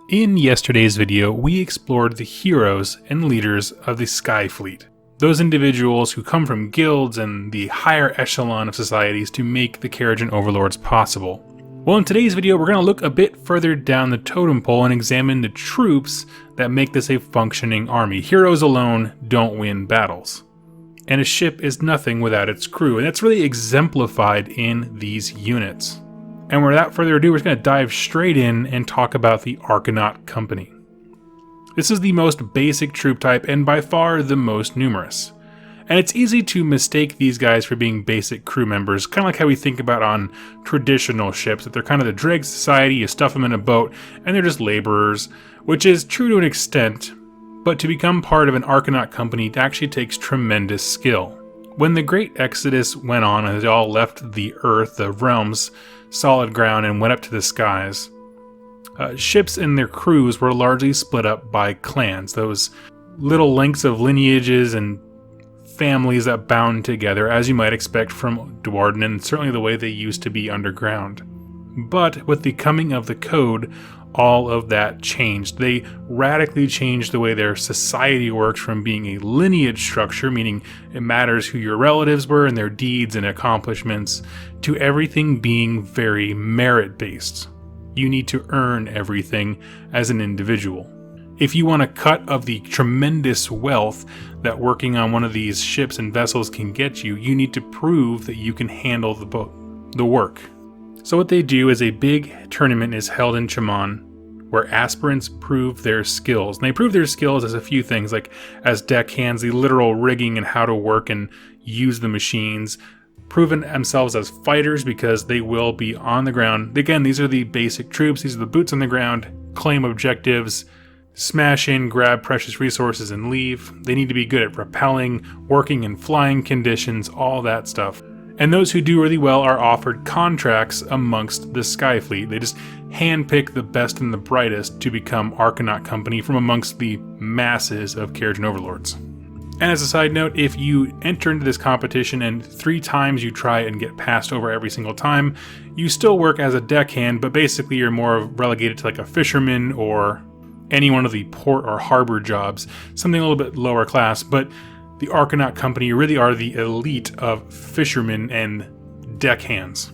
In yesterday's video, we explored the heroes and leaders of the Skye Fleet. Those individuals who come from guilds and the higher echelon of societies to make the Kharadron overlords possible. Well, in today's video, we're going to look a bit further down the totem pole and examine the troops that make this a functioning army. Heroes alone don't win battles. And a ship is nothing without its crew, and that's really exemplified in these units. And without further ado, we're just going to dive straight in and talk about the Argonaut Company. This is the most basic troop type and by far the most numerous. And it's easy to mistake these guys for being basic crew members, kind of like how we think about on traditional ships, that they're kind of the dregs society, you stuff them in a boat, and they're just laborers, which is true to an extent, but to become part of an Argonaut company it actually takes tremendous skill. When the Great Exodus went on and they all left the Earth, the realms, solid ground, and went up to the skies, ships and their crews were largely split up by clans, those little links of lineages and families that bound together, as you might expect from Warden, and certainly the way they used to be underground. But with the coming of the Code, all of that changed. They radically changed the way their society works from being a lineage structure, meaning it matters who your relatives were and their deeds and accomplishments, to everything being very merit-based. You need to earn everything as an individual. If you want a cut of the tremendous wealth that working on one of these ships and vessels can get you, you need to prove that you can handle the work. So what they do is a big tournament is held in Chaman where aspirants prove their skills. And they prove their skills as a few things, like as deckhands, the literal rigging and how to work and use the machines, proven themselves as fighters because they will be on the ground. Again, these are the basic troops. These are the boots on the ground, claim objectives, smash in, grab precious resources, and leave. They need to be good at rappelling, working in flying conditions, all that stuff. And those who do really well are offered contracts amongst the Skye Fleet. They just handpick the best and the brightest to become Argonaut Company from amongst the masses of Kharadron overlords. And as a side note, if you enter into this competition and 3 times you try and get passed over every single time, you still work as a deckhand, but basically you're more relegated to like a fisherman or any one of the port or harbor jobs, something a little bit lower class, but the Argonaut Company really are the elite of fishermen and deckhands.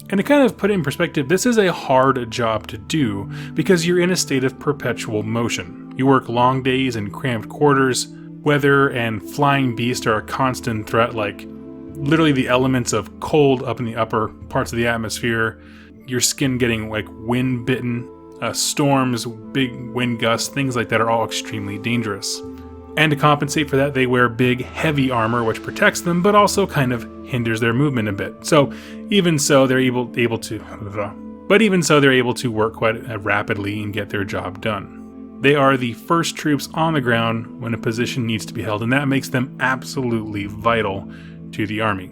And to kind of put it in perspective, this is a hard job to do because you're in a state of perpetual motion. You work long days in cramped quarters, weather and flying beasts are a constant threat, like literally the elements of cold up in the upper parts of the atmosphere, your skin getting like wind bitten, storms, big wind gusts, things like that are all extremely dangerous. And to compensate for that, they wear big, heavy armor, which protects them, but also kind of hinders their movement a bit. So even so, they're able to work quite rapidly and get their job done. They are the first troops on the ground when a position needs to be held, and that makes them absolutely vital to the army.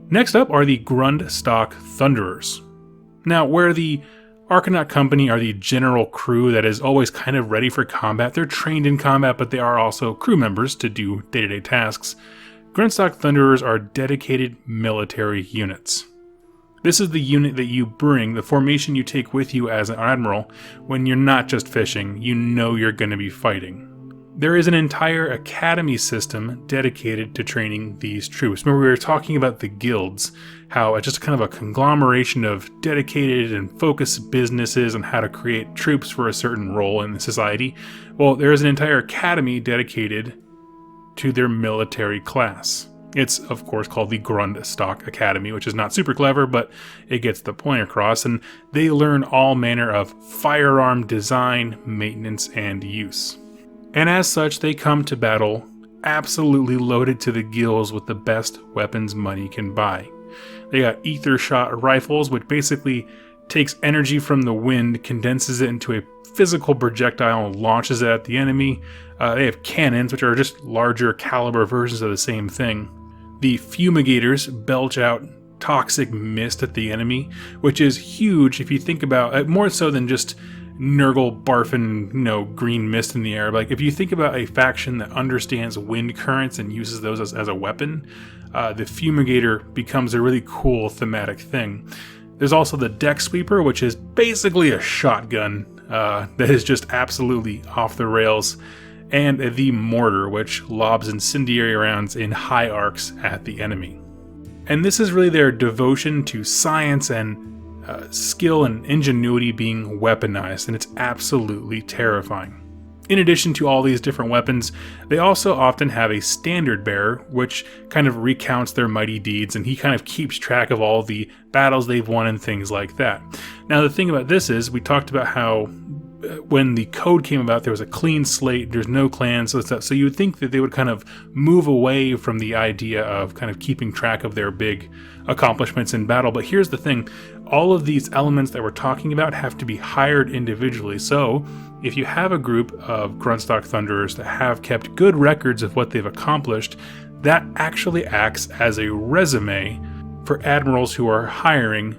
Next up are the Grundstock Thunderers. Now, where the Argonaut Company are the general crew that is always kind of ready for combat. They're trained in combat, but they are also crew members to do day-to-day tasks. Grundstock Thunderers are dedicated military units. This is the unit that you bring, the formation you take with you as an admiral when you're not just fishing, you know you're going to be fighting. There is an entire academy system dedicated to training these troops. Remember, we were talking about the guilds, how it's just kind of a conglomeration of dedicated and focused businesses on how to create troops for a certain role in the society. Well, there is an entire academy dedicated to their military class. It's, of course, called the Grundstock Academy, which is not super clever, but it gets the point across, and they learn all manner of firearm design, maintenance, and use. And as such, they come to battle absolutely loaded to the gills with the best weapons money can buy. They got ether shot rifles, which basically takes energy from the wind, condenses it into a physical projectile, and launches it at the enemy. They have cannons, which are just larger caliber versions of the same thing. The fumigators belch out toxic mist at the enemy, which is huge if you think about it, more so than just Nurgle barfing, green mist in the air. Like, if you think about a faction that understands wind currents and uses those as a weapon, the fumigator becomes a really cool thematic thing. There's also the deck sweeper, which is basically a shotgun that is just absolutely off the rails, and the mortar, which lobs incendiary rounds in high arcs at the enemy. And this is really their devotion to science and skill and ingenuity being weaponized, and it's absolutely terrifying. In addition to all these different weapons, they also often have a standard bearer, which kind of recounts their mighty deeds, and he kind of keeps track of all the battles they've won and things like that. Now, the thing about this is, we talked about how when the code came about, there was a clean slate, there's no clans, so you would think that they would kind of move away from the idea of kind of keeping track of their big accomplishments in battle. But here's the thing, all of these elements that we're talking about have to be hired individually. So if you have a group of Gruntstock Thunderers that have kept good records of what they've accomplished, that actually acts as a resume for admirals who are hiring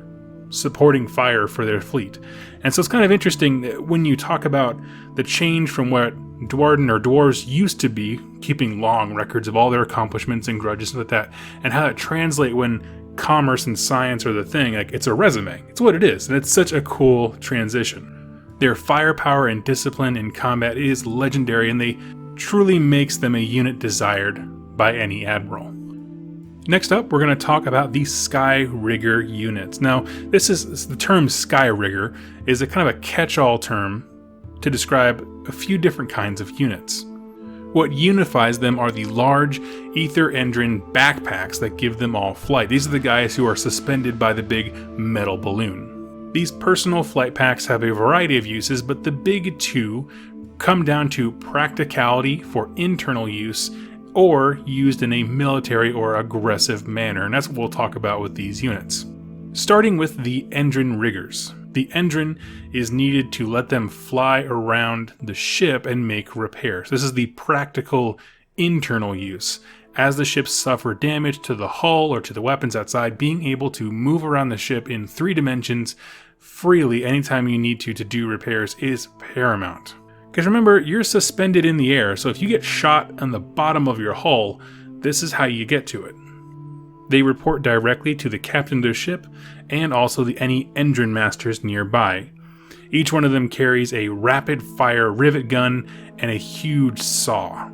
supporting fire for their fleet. And so it's kind of interesting that when you talk about the change from what Dwarden or dwarves used to be, keeping long records of all their accomplishments and grudges and like that, and how that translate when commerce and science are the thing. Like, it's a resume. It's what it is, and it's such a cool transition. Their firepower and discipline in combat is legendary, and they truly makes them a unit desired by any admiral. Next up, we're going to talk about the Skye Rigger units. Now, the term Skye Rigger is a kind of a catch-all term to describe a few different kinds of units. What unifies them are the large ether engine backpacks that give them all flight. These are the guys who are suspended by the big metal balloon. These personal flight packs have a variety of uses, but the big two come down to practicality for internal use or used in a military or aggressive manner, and that's what we'll talk about with these units. Starting with the Engine Riggers. The engine is needed to let them fly around the ship and make repairs. This is the practical internal use. As the ships suffer damage to the hull or to the weapons outside, being able to move around the ship in 3 dimensions freely anytime you need to do repairs is paramount. Because remember, you're suspended in the air, so if you get shot on the bottom of your hull, this is how you get to it. They report directly to the captain of the ship and also any engine masters nearby. Each one of them carries a rapid-fire rivet gun and a huge saw.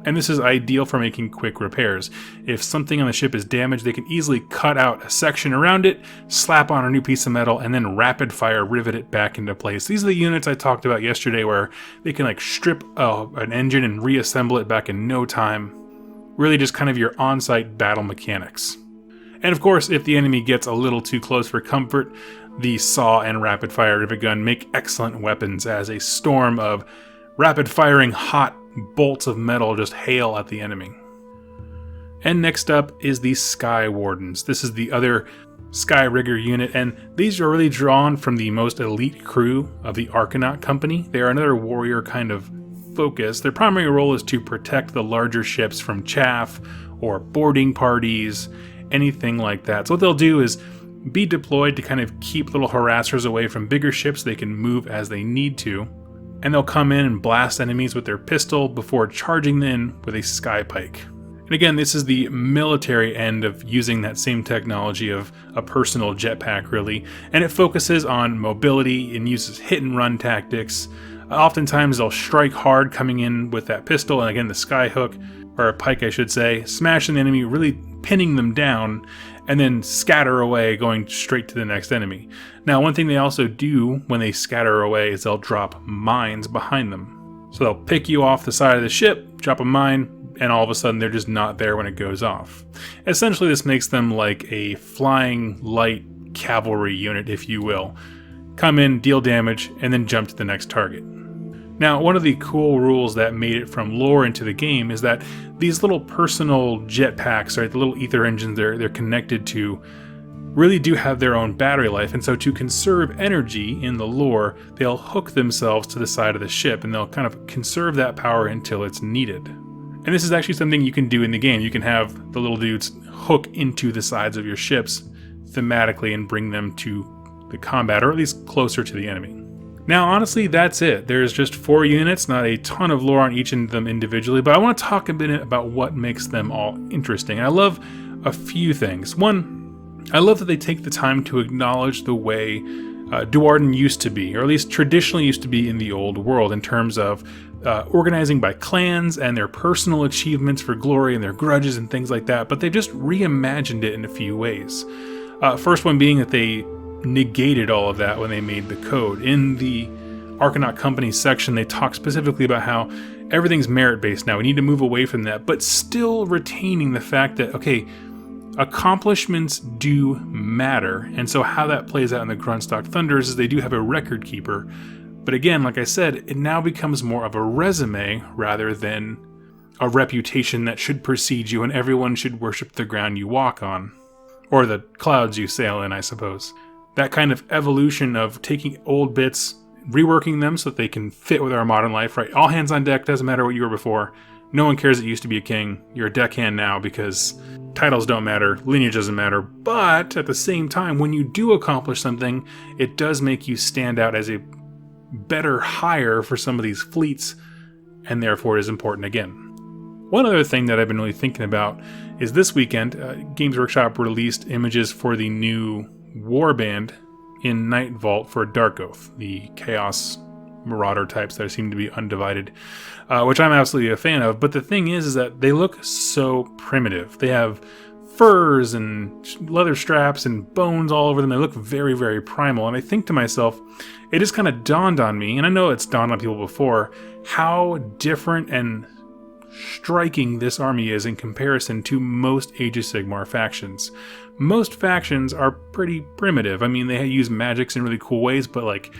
And this is ideal for making quick repairs. If something on the ship is damaged, they can easily cut out a section around it, slap on a new piece of metal, and then rapid-fire rivet it back into place. These are the units I talked about yesterday where they can strip an engine and reassemble it back in no time. Really just kind of your on-site battle mechanics. And of course, if the enemy gets a little too close for comfort, the saw and rapid-fire rivet gun make excellent weapons as a storm of rapid-firing hot bolts of metal just hail at the enemy. And next up is the Skye Wardens. This is the other Skye Rigger unit, and these are really drawn from the most elite crew of the Arcanaut Company. They are another warrior kind of focus. Their primary role is to protect the larger ships from chaff or boarding parties, anything like that. So what they'll do is be deployed to kind of keep little harassers away from bigger ships. They can move as they need to. And they'll come in and blast enemies with their pistol before charging in with a sky pike. And again, this is the military end of using that same technology of a personal jetpack, really. And it focuses on mobility and uses hit and run tactics. Oftentimes they'll strike hard coming in with that pistol, and again the sky hook, or a pike I should say, smashing the enemy, really pinning them down, and then scatter away, going straight to the next enemy. Now, one thing they also do when they scatter away is they'll drop mines behind them. So they'll pick you off the side of the ship, drop a mine, and all of a sudden they're just not there when it goes off. Essentially, this makes them like a flying light cavalry unit, if you will. Come in, deal damage, and then jump to the next target. Now, one of the cool rules that made it from lore into the game is that these little personal jetpacks, right, the little ether engines they're connected to, really do have their own battery life, and so to conserve energy in the lore, they'll hook themselves to the side of the ship, and they'll kind of conserve that power until it's needed. And this is actually something you can do in the game. You can have the little dudes hook into the sides of your ships thematically and bring them to the combat, or at least closer to the enemy. Now, honestly, that's it. There's just 4 units, not a ton of lore on each of them individually, but I want to talk a bit about what makes them all interesting. I love a few things. One, I love that they take the time to acknowledge the way Duarden used to be, or at least traditionally used to be in the old world in terms of organizing by clans and their personal achievements for glory and their grudges and things like that, but they've just reimagined it in a few ways. First one being that they negated all of that when they made the code. In the Arcanaut Company section, they talk specifically about how everything's merit-based now. We need to move away from that, but still retaining the fact that, okay, accomplishments do matter. And so how that plays out in the Grunstock Thunders is they do have a record keeper. But again, like I said, it now becomes more of a resume rather than a reputation that should precede you and everyone should worship the ground you walk on. Or the clouds you sail in, I suppose. That kind of evolution of taking old bits, reworking them so that they can fit with our modern life, right? All hands on deck, doesn't matter what you were before. No one cares that you used to be a king. You're a deckhand now because titles don't matter, lineage doesn't matter. But at the same time, when you do accomplish something, it does make you stand out as a better hire for some of these fleets, and therefore it is important again. One other thing that I've been really thinking about is this weekend, Games Workshop released images for the new warband in Night Vault for Dark Oath, the Chaos Marauder types that seem to be undivided, which I'm absolutely a fan of. But the thing is that they look so primitive. They have furs and leather straps and bones all over them. They look very, very primal. And I think to myself, it just kind of dawned on me, and I know it's dawned on people before, how different and striking this army is in comparison to most Age of Sigmar factions. Most factions are pretty primitive. I mean, they use magics in really cool ways, but like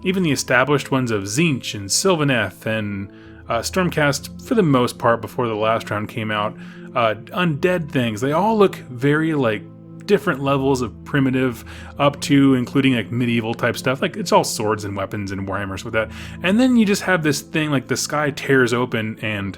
even the established ones of Tzeentch and Sylvaneth and Stormcast, for the most part before the last round came out, undead things, they all look very like different levels of primitive, up to including like medieval type stuff. Like it's all swords and weapons and Warhammers with that. And then you just have this thing like the sky tears open and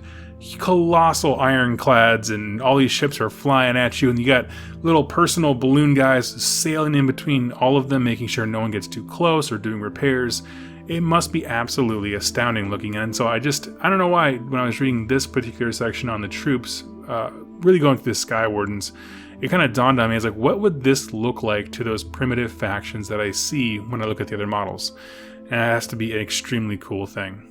colossal ironclads and all these ships are flying at you, and you got little personal balloon guys sailing in between all of them, making sure no one gets too close or doing repairs. It must be absolutely astounding looking. And so I don't know why, when I was reading this particular section on the troops, really going through the Skye Wardens, it kind of dawned on me, I was like, what would this look like to those primitive factions that I see when I look at the other models? And it has to be an extremely cool thing.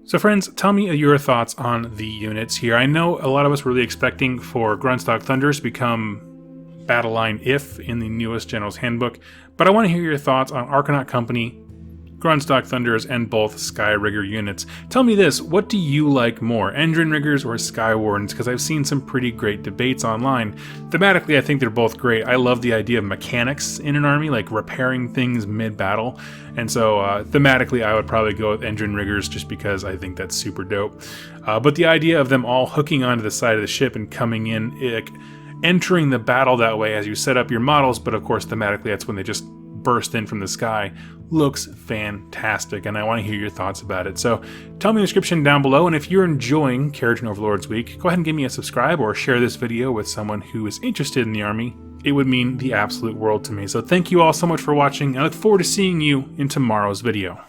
So friends, tell me your thoughts on the units here. I know a lot of us were really expecting for Grunstock Thunders to become Battle Line If in the newest General's Handbook, but I want to hear your thoughts on Arcanaut Company, Grunstock Thunders, and both Skye Rigger units. Tell me this, what do you like more, Endrin Riggers or Skye Wardens? Because I've seen some pretty great debates online. Thematically, I think they're both great. I love the idea of mechanics in an army, like repairing things mid-battle. And so thematically, I would probably go with Endrin Riggers just because I think that's super dope. But the idea of them all hooking onto the side of the ship and coming in, entering the battle that way as you set up your models, but of course thematically that's when they just burst in from the sky, looks fantastic, and I want to hear your thoughts about it. So tell me in the description down below, and if you're enjoying Carriage Overlords Week, go ahead and give me a subscribe or share this video with someone who is interested in the army. It would mean the absolute world to me. So thank you all so much for watching, and I look forward to seeing you in tomorrow's video.